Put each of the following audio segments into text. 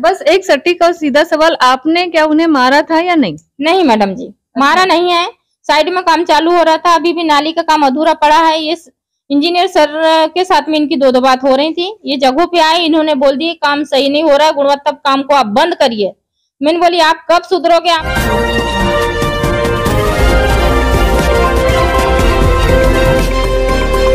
बस एक सटीक और सीधा सवाल, आपने क्या उन्हें मारा था या नहीं? नहीं मैडम जी, मारा नहीं है। साइड में काम चालू हो रहा था, अभी भी नाली का काम अधूरा पड़ा है। ये इंजीनियर सर के साथ में इनकी दो बात हो रही थी। ये जगहों पे आए, इन्होंने बोल दिया काम सही नहीं हो रहा है, गुणवत्ता काम को आप बंद करिए। मैंने बोली आप कब सुधरोगे आप?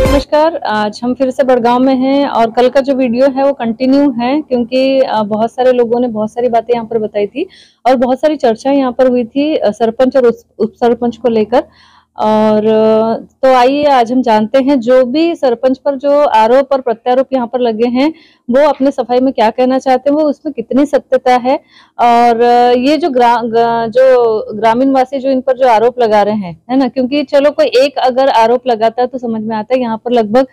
नमस्कार, आज हम फिर से बड़गांव में हैं और कल का जो वीडियो है वो कंटिन्यू है, क्योंकि बहुत सारे लोगों ने बहुत सारी बातें यहाँ पर बताई थी और बहुत सारी चर्चा यहाँ पर हुई थी सरपंच और उप सरपंच को लेकर। और तो आइए आज हम जानते हैं जो भी सरपंच पर जो आरोप और प्रत्यारोप यहाँ पर लगे हैं वो अपने सफाई में क्या कहना चाहते हैं, वो उसमें कितनी सत्यता है। और ये जो ग्रामीण वासी जो इन पर जो आरोप लगा रहे हैं, है ना, क्योंकि चलो कोई एक अगर आरोप लगाता है तो समझ में आता है, यहाँ पर लगभग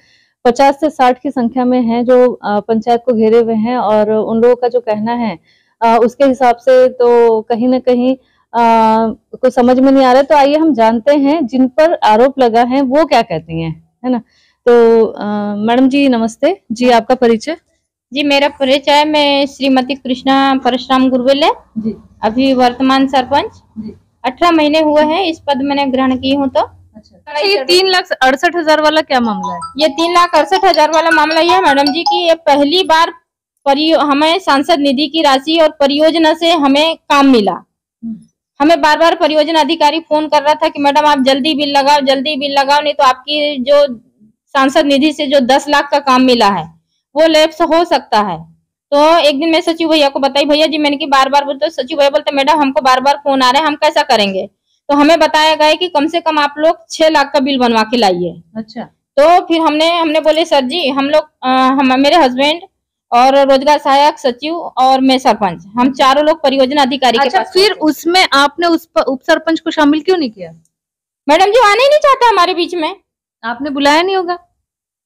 50 से 60 की संख्या में हैं जो पंचायत को घेरे हुए हैं और उन लोगों का जो कहना है उसके हिसाब से तो कहीं ना कहीं कुछ समझ में नहीं आ रहा है। तो आइए हम जानते हैं जिन पर आरोप लगा है वो क्या कहती हैं, है ना। तो मैडम जी नमस्ते जी, आपका परिचय? जी मेरा परिचय है, मैं श्रीमती कृष्णा परशुराम गुरवेले, अभी वर्तमान सरपंच। 18 महीने हुए हैं इस पद मैंने ग्रहण की हूँ। तो अच्छा, ये 3,68,000 वाला क्या मामला है? ये 3,68,000 वाला मामला ये है मैडम जी की ये पहली बार हमें सांसद निधि की राशि और परियोजना से हमें काम मिला। हमें बार बार परियोजना अधिकारी फोन कर रहा था कि मैडम आप जल्दी बिल लगाओ, जल्दी बिल लगाओ, नहीं तो आपकी जो सांसद निधि से जो 10 लाख का काम मिला है वो लैप्स हो सकता है। तो एक दिन मैं सचिव भैया को बताई, भैया जी मैंने कि बार बार बोलते, सचिव भैया बोलते मैडम हमको बार बार फोन आ रहे हैं, हम कैसा करेंगे? तो हमें बताया गया कि कम से कम आप लोग 6 लाख का बिल बनवा के लाइए। अच्छा, तो फिर हमने बोले सर जी हम लोग मेरे हस्बैंड और रोजगार सहायक सचिव और मैं सरपंच, हम चारों लोग परियोजना अधिकारी के पास। फिर उसमें आपने उस उप सरपंच को शामिल क्यों नहीं किया? मैडम जी आने ही नहीं चाहता हमारे बीच में। आपने बुलाया नहीं होगा?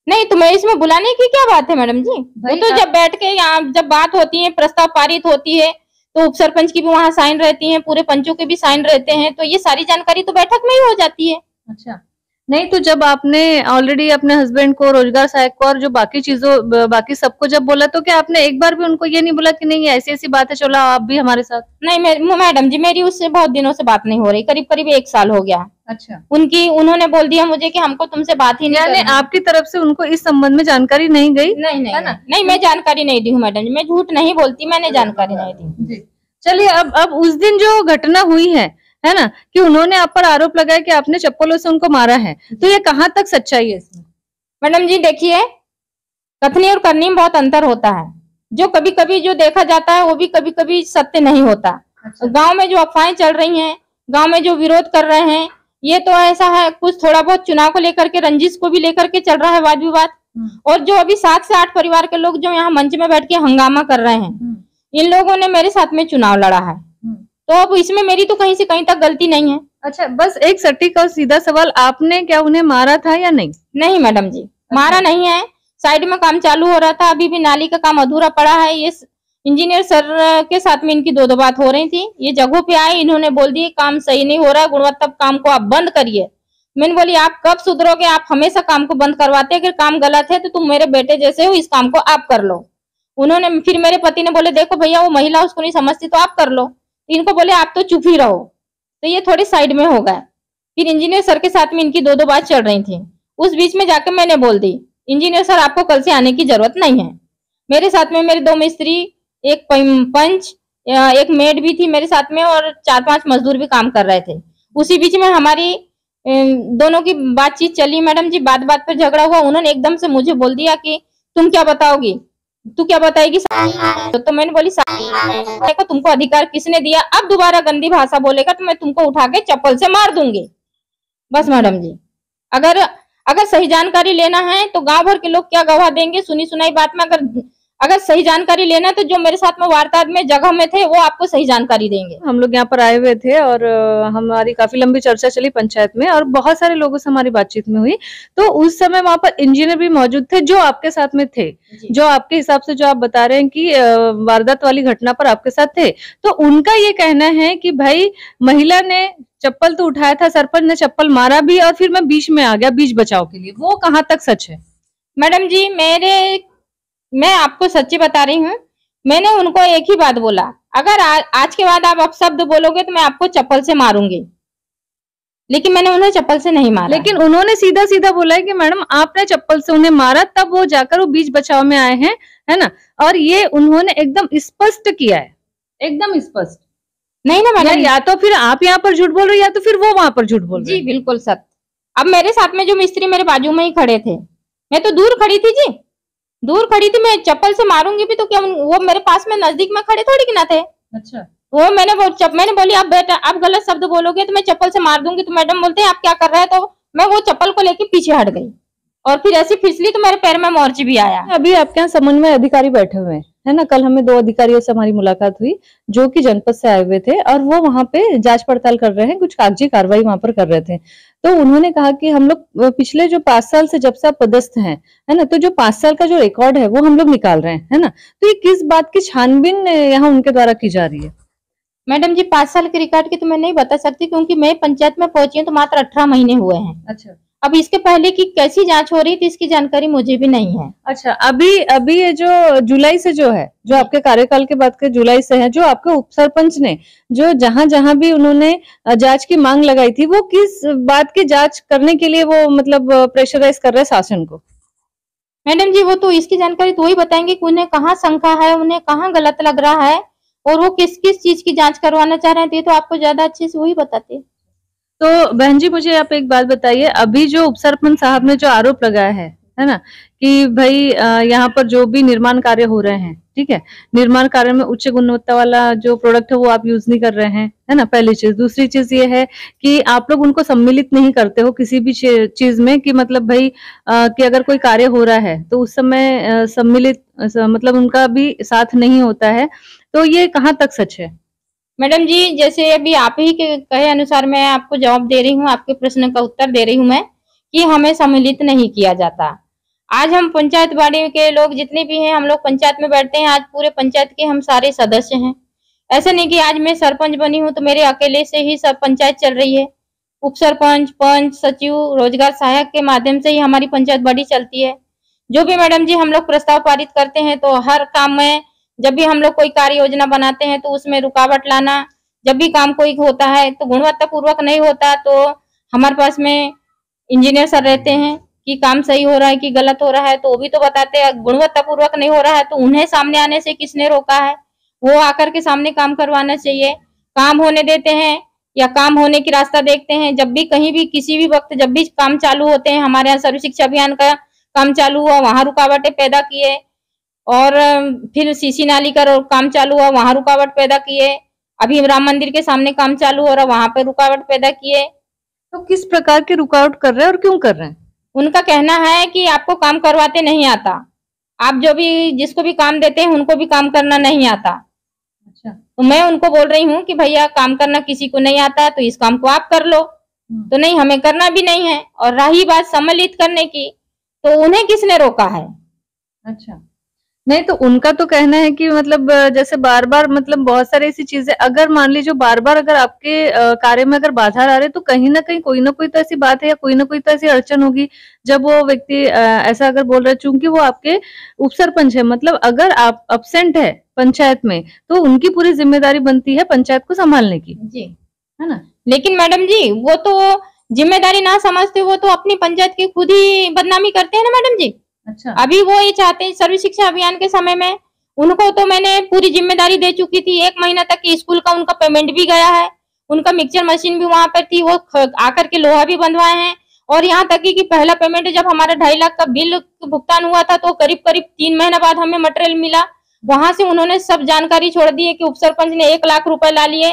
नहीं, तो मैं इसमें बुलाने की क्या बात है मैडम जी? वो तो जब बैठ के यहाँ जब बात होती है, प्रस्ताव पारित होती है, तो उप सरपंच की भी वहाँ साइन रहती है, पूरे पंचों के भी साइन रहते हैं, तो ये सारी जानकारी तो बैठक में ही हो जाती है। अच्छा, नहीं तो जब आपने ऑलरेडी अपने हस्बैंड को, रोजगार सहायक को और जो बाकी सबको जब बोला, तो क्या आपने एक बार भी उनको ये नहीं बोला कि नहीं ऐसी ऐसी बात है, चलो आप भी हमारे साथ? नहीं मैडम जी, मेरी उससे बहुत दिनों से बात नहीं हो रही, करीब करीब 1 साल हो गया। अच्छा, उन्होंने बोल दिया मुझे कि हमको तुमसे बात ही नहीं करनी। आपकी तरफ से उनको इस संबंध में जानकारी नहीं गई? नहीं, मैं जानकारी नहीं दी हूँ मैडम जी, मैं झूठ नहीं बोलती, मैंने जानकारी नहीं दी। चलिए, अब उस दिन जो घटना हुई है ना, कि उन्होंने आप पर आरोप लगाया कि आपने चप्पलों से उनको मारा है, तो ये कहाँ तक सच्चाई है इसमें? मैडम जी देखिए, कथनी और करनी में बहुत अंतर होता है। जो कभी कभी जो देखा जाता है वो भी कभी कभी सत्य नहीं होता। अच्छा। गांव में जो अफवाहें चल रही हैं, गांव में जो विरोध कर रहे हैं, ये तो ऐसा है कुछ थोड़ा बहुत चुनाव को लेकर के, रंजिश को भी लेकर के चल रहा है वाद विवाद। और जो अभी 7 से 8 परिवार के लोग जो यहाँ मंच में बैठ के हंगामा कर रहे हैं, इन लोगों ने मेरे साथ में चुनाव लड़ा है, तो अब इसमें मेरी तो कहीं से कहीं तक गलती नहीं है। अच्छा, बस एक सटीक और सीधा सवाल, आपने क्या उन्हें मारा था या नहीं? नहीं मैडम जी, मारा नहीं है। साइड में काम चालू हो रहा था, अभी भी नाली का काम अधूरा पड़ा है। ये इंजीनियर सर के साथ में इनकी दो बात हो रही थी। ये जगहों पे आए, इन्होंने बोल दिया काम सही नहीं हो रहा है, गुणवत्ता काम को आप बंद करिए। मैंने बोली आप कब सुधरोगे? आप हमेशा काम को बंद करवाते, अगर काम गलत है तो तुम मेरे बेटे जैसे हो, इस काम को आप कर लो। उन्होंने फिर मेरे पति ने बोले देखो भैया वो महिला उसको नहीं समझती, तो आप कर लो। इनको बोले आप तो चुप ही रहो, तो ये थोड़ी साइड में हो गए। फिर इंजीनियर सर के साथ में इनकी दो बात चल रही थी। उस बीच में जाकर मैंने बोल दी इंजीनियर सर आपको कल से आने की जरूरत नहीं है। मेरे साथ में मेरे 2 मिस्त्री, एक पंच, एक मेड भी थी मेरे साथ में और 4-5 मजदूर भी काम कर रहे थे। उसी बीच में हमारी दोनों की बातचीत चली मैडम जी, बात बात पर झगड़ा हुआ। उन्होंने एकदम से मुझे बोल दिया कि तुम क्या बताओगी, तू क्या बताएगी? तो मैंने बोली को तुमको अधिकार किसने दिया? अब दोबारा गंदी भाषा बोलेगा तो मैं तुमको उठा के चप्पल से मार दूंगी। बस मैडम जी, अगर सही जानकारी लेना है तो गांव भर के लोग क्या गवाह देंगे सुनी सुनाई बात में। अगर सही जानकारी लेना तो जो मेरे साथ में वार्तालाप में जगह में थे वो आपको सही जानकारी देंगे। हम लोग यहाँ पर आए हुए थे और हमारी काफी लंबी चर्चा चली पंचायत में और बहुत सारे लोगों से हमारी बातचीत में हुई। तो उस समय वहां पर इंजीनियर भी मौजूद थे जो आपके साथ में थे, जो आपके हिसाब से जो आप बता रहे हैं कि वारदात वाली घटना पर आपके साथ थे। तो उनका ये कहना है कि भाई महिला ने चप्पल तो उठाया था, सरपंच ने चप्पल मारा भी और फिर मैं बीच में आ गया बीच बचाव के लिए। वो कहाँ तक सच है? मैडम जी मैं आपको सच्ची बता रही हूँ। मैंने उनको एक ही बात बोला, अगर आज के बाद आप अपशब्द बोलोगे तो मैं आपको चप्पल से मारूंगी, लेकिन मैंने उन्हें चप्पल से नहीं मारा। लेकिन उन्होंने सीधा सीधा बोला है कि मैडम आपने चप्पल से उन्हें मारा, तब वो जाकर वो बीच बचाव में आए हैं, है ना। और ये उन्होंने एकदम स्पष्ट किया है, एकदम स्पष्ट। नहीं ना मैडम, या तो फिर आप यहाँ पर झूठ बोल रहे हो या तो फिर वो वहां पर झूठ बोल रहे जी बिल्कुल सत्य। अब मेरे साथ में जो मिस्त्री मेरे बाजू में ही खड़े थे, मैं तो दूर खड़ी थी जी, दूर खड़ी थी। मैं चप्पल से मारूंगी भी तो क्या वो मेरे पास में नजदीक में खड़े थोड़ी कि ना थे। अच्छा। वो मैंने बोली आप बेटा आप गलत शब्द बोलोगे तो मैं चप्पल से मार दूंगी। तो मैडम बोलते हैं आप क्या कर रहे हैं, तो मैं वो चप्पल को लेके पीछे हट गई और फिर ऐसी फिसली तो मेरे पैर में मोर्च भी आया। अभी आपके यहाँ समन्वय अधिकारी बैठे हुए हैं, है ना। कल हमें 2 अधिकारियों से हमारी मुलाकात हुई जो कि जनपद से आए हुए थे और वो वहां पे जांच पड़ताल कर रहे हैं, कुछ कागजी कार्रवाई वहां पर कर रहे थे। तो उन्होंने कहा कि हम लोग पिछले जो 5 साल से जब से आप पदस्थ हैं, है ना, तो जो 5 साल का जो रिकॉर्ड है वो हम लोग निकाल रहे हैं, है ना। तो ये किस बात की छानबीन यहाँ उनके द्वारा की जा रही है? मैडम जी 5 साल के रिकॉर्ड की तो मैं नहीं बता सकती क्योंकि मैं पंचायत में पहुंची हूँ तो मात्र 18 महीने हुए हैं। अच्छा। अब इसके पहले की कैसी जांच हो रही थी इसकी जानकारी मुझे भी नहीं है। अच्छा, अभी ये जो जुलाई से जो है, जो आपके कार्यकाल के बाद के जुलाई से है, जो आपके उप सरपंच ने जो जहां जहां भी उन्होंने जांच की मांग लगाई थी, वो किस बात की जांच करने के लिए वो मतलब प्रेशराइज कर रहे हैं शासन को? मैडम जी वो तो इसकी जानकारी तो वही बताएंगे कि उन्हें कहाँ शंका है, उन्हें कहाँ गलत लग रहा है और वो किस किस चीज की जांच करवाना चाह रहे थे, तो आपको ज्यादा अच्छे से वही बताते। तो बहन जी मुझे आप एक बात बताइए, अभी जो उप सरपंच साहब ने जो आरोप लगाया है ना, कि भाई यहाँ पर जो भी निर्माण कार्य हो रहे हैं, ठीक है, निर्माण कार्य में उच्च गुणवत्ता वाला जो प्रोडक्ट है वो आप यूज नहीं कर रहे हैं, है ना, पहली चीज। दूसरी चीज ये है कि आप लोग उनको सम्मिलित नहीं करते हो किसी भी चीज में, कि मतलब भाई कि अगर कोई कार्य हो रहा है तो उस समय सम्मिलित मतलब उनका भी साथ नहीं होता है। तो ये कहाँ तक सच है? मैडम जी जैसे अभी आप ही के कहे अनुसार मैं आपको जवाब दे रही हूँ, आपके प्रश्न का उत्तर दे रही हूँ मैं, कि हमें सम्मिलित नहीं किया जाता। आज हम पंचायत बाड़ी के लोग जितने भी हैं, हम लोग पंचायत में बैठते हैं, आज पूरे पंचायत के हम सारे सदस्य हैं। ऐसा नहीं कि आज मैं सरपंच बनी हूँ तो मेरे अकेले से ही सब पंचायत चल रही है। उप सरपंच, पंच, सचिव, रोजगार सहायक के माध्यम से ही हमारी पंचायत बाड़ी चलती है। जो भी मैडम जी हम लोग प्रस्ताव पारित करते हैं तो हर काम में, जब भी हम लोग कोई कार्य योजना बनाते हैं तो उसमें रुकावट लाना, जब भी काम कोई होता है तो गुणवत्ता पूर्वक नहीं होता तो हमारे पास में इंजीनियर सर रहते हैं कि काम सही हो रहा है कि गलत हो रहा है, तो वो भी तो बताते हैं। गुणवत्ता पूर्वक नहीं हो रहा है तो उन्हें सामने आने से किसने रोका है, वो आकर के सामने काम करवाना चाहिए। काम होने देते हैं या काम होने की रास्ता देखते हैं। जब भी कहीं भी किसी भी वक्त जब भी काम चालू होते हैं, हमारे यहाँ सर्व शिक्षा अभियान का काम चालू हुआ वहां रुकावटें पैदा किए, और फिर सीसी नाली का काम चालू हुआ वहां रुकावट पैदा किए, अभी राम मंदिर के सामने काम चालू हो रहा वहां पर रुकावट पैदा किए। तो किस प्रकार की रुकावट कर रहे हैं और क्यों कर रहे हैं? उनका कहना है कि आपको काम करवाते नहीं आता, आप जो भी जिसको भी काम देते हैं उनको भी काम करना नहीं आता। अच्छा। तो मैं उनको बोल रही हूँ कि भैया काम करना किसी को नहीं आता तो इस काम को आप कर लो। तो नहीं, हमें करना भी नहीं है। और रही बात सम्मिलित करने की, तो उन्हें किसने रोका है? अच्छा, नहीं तो उनका तो कहना है कि मतलब जैसे बार बार मतलब बहुत सारी ऐसी चीजें, अगर मान लीजिए बार बार अगर आपके कार्य में अगर बाधा आ रहे तो कहीं ना कहीं कोई ना कोई तो ऐसी बात है या कोई ना कोई तो ऐसी अड़चन होगी जब वो व्यक्ति ऐसा अगर बोल रहा है। चूंकि वो आपके उप सरपंच है, मतलब अगर आप अब्सेंट है पंचायत में तो उनकी पूरी जिम्मेदारी बनती है पंचायत को संभालने की, जी, है ना। लेकिन मैडम जी वो तो जिम्मेदारी ना समझते, वो तो अपनी पंचायत की खुद ही बदनामी करते हैं ना मैडम जी। अच्छा। अभी वो ये चाहते हैं, सर्व शिक्षा अभियान के समय में उनको तो मैंने पूरी जिम्मेदारी दे चुकी थी। 1 महीना तक की स्कूल का उनका पेमेंट भी गया है, उनका मिक्सचर मशीन भी वहां पर थी, वो आकर के लोहा भी बंधवाए हैं। और यहाँ तक कि पहला पेमेंट जब हमारा 2.5 लाख का बिल भुगतान हुआ था तो करीब करीब 3 महीना बाद हमें मटेरियल मिला। वहां से उन्होंने सब जानकारी छोड़ दी है कि उप सरपंच ने 1 लाख रुपए ला लिए।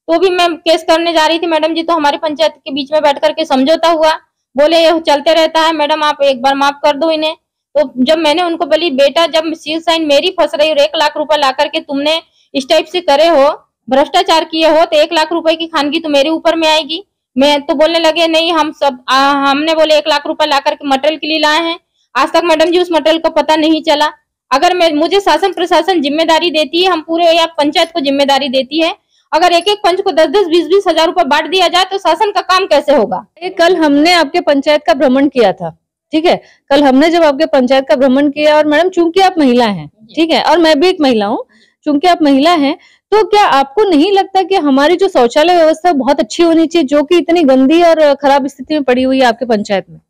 तो भी मैं केस करने जा रही थी मैडम जी, तो हमारी पंचायत के बीच में बैठ करके समझौता हुआ, बोले ये चलते रहता है मैडम, आप एक बार माफ कर दो इन्हें। तो जब मैंने उनको बोली बेटा जब सील साइन मेरी फंस रही और 1 लाख रुपए ला करके तुमने इस टाइप से करे हो, भ्रष्टाचार किए हो, तो 1 लाख रुपए की खानगी तो मेरे ऊपर में आएगी। मैं तो बोलने लगे नहीं, हमने बोले 1 लाख रुपए ला करके मटेरियल के लिए लाए हैं। आज तक मैडम जी उस मटेरियल का पता नहीं चला। अगर मुझे शासन प्रशासन जिम्मेदारी देती है, हम पूरे या पंचायत को जिम्मेदारी देती है, अगर एक एक पंच को 10-10, 20-20 हजार रुपए बांट दिया जाए तो शासन का काम कैसे होगा? कल हमने आपके पंचायत का भ्रमण किया था, ठीक है। कल हमने जब आपके पंचायत का भ्रमण किया, और मैडम चूंकि आप महिला हैं, ठीक है, और मैं भी एक महिला हूँ, चूंकि आप महिला हैं, तो क्या आपको नहीं लगता कि हमारी जो शौचालय व्यवस्था बहुत अच्छी होनी चाहिए, जो कि इतनी गंदी और खराब स्थिति में पड़ी हुई है आपके पंचायत में?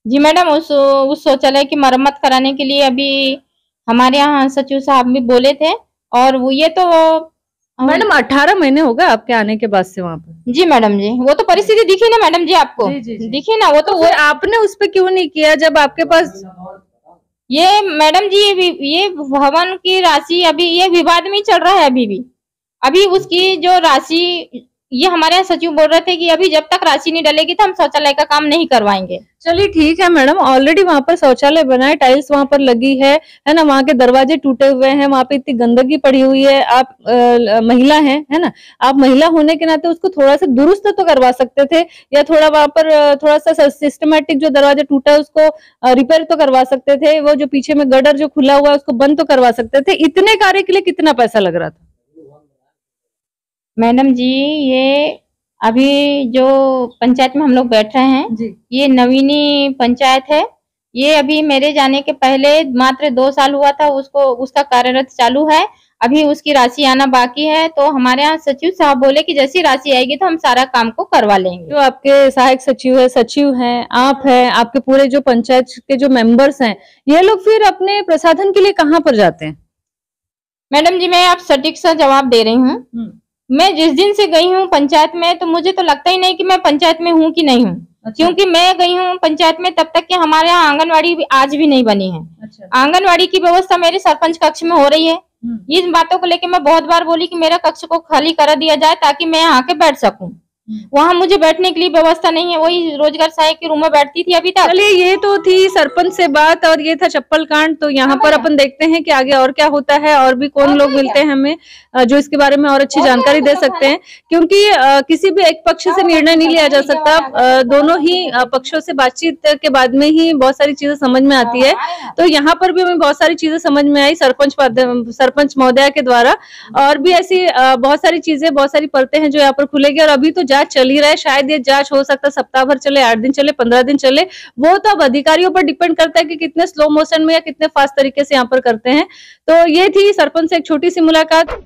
जी मैडम, उस शौचालय की मरम्मत कराने के लिए अभी हमारे यहाँ सचिव साहब भी बोले थे, और वो ये तो मैडम 18 महीने हो गए आपके आने के बाद से वहां पर। जी मैडम जी, वो तो परिस्थिति दिखी ना मैडम जी आपको। जी। दिखी ना, वो तो फिर आपने उस पे क्यों नहीं किया जब आपके पास? ये मैडम जी, ये भवन की राशि अभी ये विवाद में चल रहा है अभी भी। अभी उसकी जो राशि, ये हमारे यहाँ सचिव बोल रहे थे कि अभी जब तक राशि नहीं डलेगी तो हम शौचालय का काम नहीं करवाएंगे। चलिए ठीक है मैडम, ऑलरेडी वहां पर शौचालय बना है, टाइल्स वहां पर लगी है ना, वहां के दरवाजे टूटे हुए हैं, वहां पे इतनी गंदगी पड़ी हुई है। आप महिला हैं, है ना, आप महिला होने के नाते उसको थोड़ा सा दुरुस्त तो करवा सकते थे, या थोड़ा वहां पर थोड़ा सा सिस्टमेटिक जो दरवाजा टूटा है उसको रिपेयर तो करवा सकते थे, वो जो पीछे में गडर जो खुला हुआ है उसको बंद तो करवा सकते थे। इतने कार्य के लिए कितना पैसा लग रहा था? मैडम जी, ये अभी जो पंचायत में हम लोग बैठ रहे हैं जी, ये नवीनी पंचायत है। ये अभी मेरे जाने के पहले मात्र 2 साल हुआ था, उसका कार्यरत चालू है। अभी उसकी राशि आना बाकी है, तो हमारे यहाँ सचिव साहब बोले कि जैसी राशि आएगी तो हम सारा काम को करवा लेंगे। जो आपके सहायक सचिव हैं, आप हैं, आपके पूरे जो पंचायत के जो मेंबर्स हैं, ये लोग फिर अपने प्रसाधन के लिए कहाँ पर जाते हैं? मैडम जी, मैं आप सटीक सा जवाब दे रही हूँ। मैं जिस दिन से गई हूँ पंचायत में, तो मुझे तो लगता ही नहीं कि मैं पंचायत में हूँ कि नहीं हूँ। अच्छा। क्योंकि मैं गई हूँ पंचायत में तब तक कि हमारे यहाँ आंगनवाड़ी आज भी नहीं बनी है। अच्छा। आंगनवाड़ी की व्यवस्था मेरे सरपंच कक्ष में हो रही है। इन बातों को लेकर मैं बहुत बार बोली कि मेरा कक्ष को खाली करा दिया जाए ताकि मैं यहाँ के बैठ सकूं। वहाँ मुझे बैठने के लिए व्यवस्था नहीं है, वही रोजगार सहायक के रूम में बैठती थी अभी तक। चलिए, ये तो थी सरपंच से बात, और ये था चप्पल कांड। तो यहाँ पर अपन देखते हैं कि आगे और क्या होता है, और भी कौन लोग मिलते हैं हमें जो इसके बारे में और अच्छी जानकारी दे सकते हैं, क्योंकि किसी भी एक पक्ष से निर्णय नहीं लिया जा सकता। दोनों ही पक्षों से बातचीत के बाद में ही बहुत सारी चीजें समझ में आती है। तो यहाँ पर भी हमें बहुत सारी चीजें समझ में आई सरपंच महोदया के द्वारा, और भी ऐसी बहुत सारी चीजें, बहुत सारी परतें हैं जो यहाँ पर खुलेगी। और अभी तो जांच चल ही रहा है, शायद ये जांच हो सकता है सप्ताह भर चले, 8 दिन चले, 15 दिन चले, वो तो अब अधिकारियों पर डिपेंड करता है कि कितने स्लो मोशन में या कितने फास्ट तरीके से यहाँ पर करते हैं। तो ये थी सरपंच से एक छोटी सी मुलाकात।